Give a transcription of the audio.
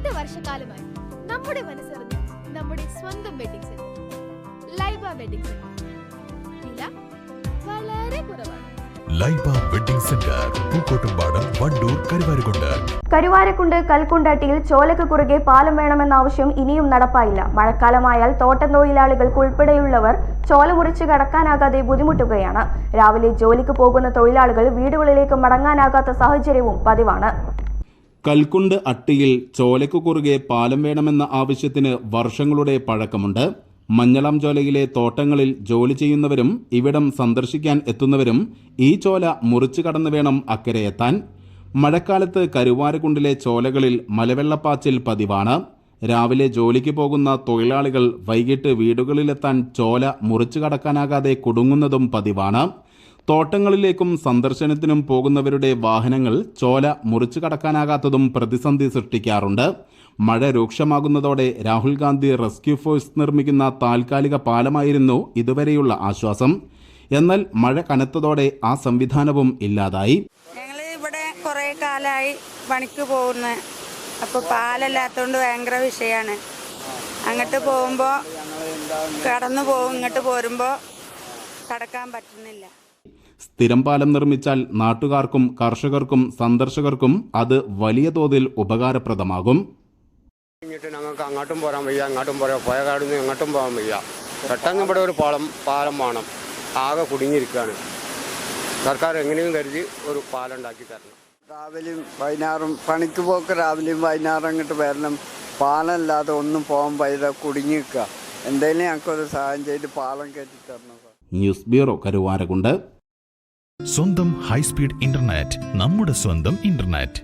8 വർഷക്കാലമായി നമ്മുടെ മനസ്സറിഞ്ഞ് നമ്മുടെ സ്വന്തം wedding centre Laiba wedding centre. വില വളരെ കുറവാണ്. Laiba wedding centre, Pookkottumpadam, Wandoor, Karuvarakundu. കരുവാരക്കുണ്ട് കൽക്കുണ്ടാട്ടിയിൽ ചോലക്ക് കുറുകെ പാലം വേണമെന്ന ആവശ്യം ഇനിയും നടപ്പായില്ല. മഴക്കാലമായാൽ തോട്ടം തൊഴിലാളികൾക്ക് ഉൾപ്പെടെയുള്ളവർ ചോല മുറിച്ച് കടക്കാനാകാതെ ബുദ്ധിമുട്ടുകയാണ്. രാവിലെ ജോലിക്ക് പോകുന്ന തൊഴിലാളികൾ വീടുകളിലേക്ക് മടങ്ങാനാകാത്ത സാഹചര്യവും പതിവാണ്. കൽക്കുണ്ട് അട്ടിയിൽ ചോലയ്ക്കു കുറുകെ പാലം വേണമെന്ന ആവശ്യത്തിന് വർഷങ്ങളുടെ പഴക്കമുണ്ട്. മഞ്ഞളം ചോലയിലെ തോട്ടങ്ങളിൽ ജോലി ചെയ്യുന്നവരും ഇവിടം സന്ദർശിക്കാൻ എത്തുന്നവരും ഈ ചോല മുറിച്ചു കടന്നു വേണം അക്കരെ എത്താൻ. മഴക്കാലത്ത് കരുവാരക്കുണ്ടിലെ ചോലകളിൽ മലവെള്ളപ്പാച്ചിൽ പതിവാണ്. രാവിലെ ജോലിക്ക് പോകുന്ന തൊഴിലാളികൾ വൈകിട്ട് വീടുകളിലെത്താൻ ചോല മുറിച്ചു കടക്കാനാകാതെ കുടുങ്ങുന്നതും പതിവാണ്. തോട്ടങ്ങളിലേക്കും സന്ദർശനത്തിനും പോകുന്നവരുടെ വാഹനങ്ങൾ ചോല മുറിച്ചു കടക്കാനാകാത്തതും പ്രതിസന്ധി സൃഷ്ടിക്കാറുണ്ട്. മഴ രൂക്ഷമാകുന്നതോടെ രാഹുൽ ഗാന്ധി റെസ്ക്യൂ ഫോഴ്സ് നിർമ്മിക്കുന്ന താൽക്കാലിക പാലമായിരുന്നു ഇതുവരെയുള്ള ആശ്വാസം. എന്നാൽ മഴ കനത്തതോടെ ആ സംവിധാനവും ഇല്ലാതായി. ഞങ്ങൾ ഇവിടെ കുറേ കാലമായി പണിക്ക് പോകുന്നത്. അപ്പോൾ പാലല്ലാത്തതുകൊണ്ട് ഭയങ്കര വിഷയമാണ്. അങ്ങോട്ട് പോകുമ്പോൾ കടന്നു പോകും, ഇങ്ങോട്ട് പോരുമ്പോൾ കടക്കാൻ പറ്റുന്നില്ല. സ്ഥിരം പാലം നിർമ്മിച്ചാൽ നാട്ടുകാർക്കും കർഷകർക്കും സന്ദർശകർക്കും അത് വലിയ തോതിൽ ഉപകാരപ്രദമാകും. ഞങ്ങൾക്ക് അങ്ങോട്ടും പോരാൻ വയ്യ, അങ്ങോട്ടും പോരാ, പോയകാടുന്ന് എങ്ങോട്ടും പോകാൻ വയ്യ. പെട്ടെന്ന് ഇവിടെ ഒരു പാലം വേണം. ആകെ കുടുങ്ങിയിരിക്കുകയാണ്. സർക്കാർ എങ്ങനെയും കരുതി ഒരു പാലം ഉണ്ടാക്കി തരണം. രാവിലെയും വൈകുന്നേരം പണിക്ക് പോക്ക് രാവിലെയും വൈകുന്നേരം അങ്ങോട്ട് വരണം. പാലമില്ലാതെ ഒന്നും പോകാൻ വയ്യ, കുടുങ്ങി നിൽക്കുക. എന്തെങ്കിലും ഞങ്ങൾക്കൊരു സഹായം ചെയ്ത് പാലം കയറ്റി തരണം. News bureau, Karuvarakundu. സ്വന്തം ഹൈസ്പീഡ് ഇന്റർനെറ്റ്, നമ്മുടെ സ്വന്തം ഇന്റർനെറ്റ്.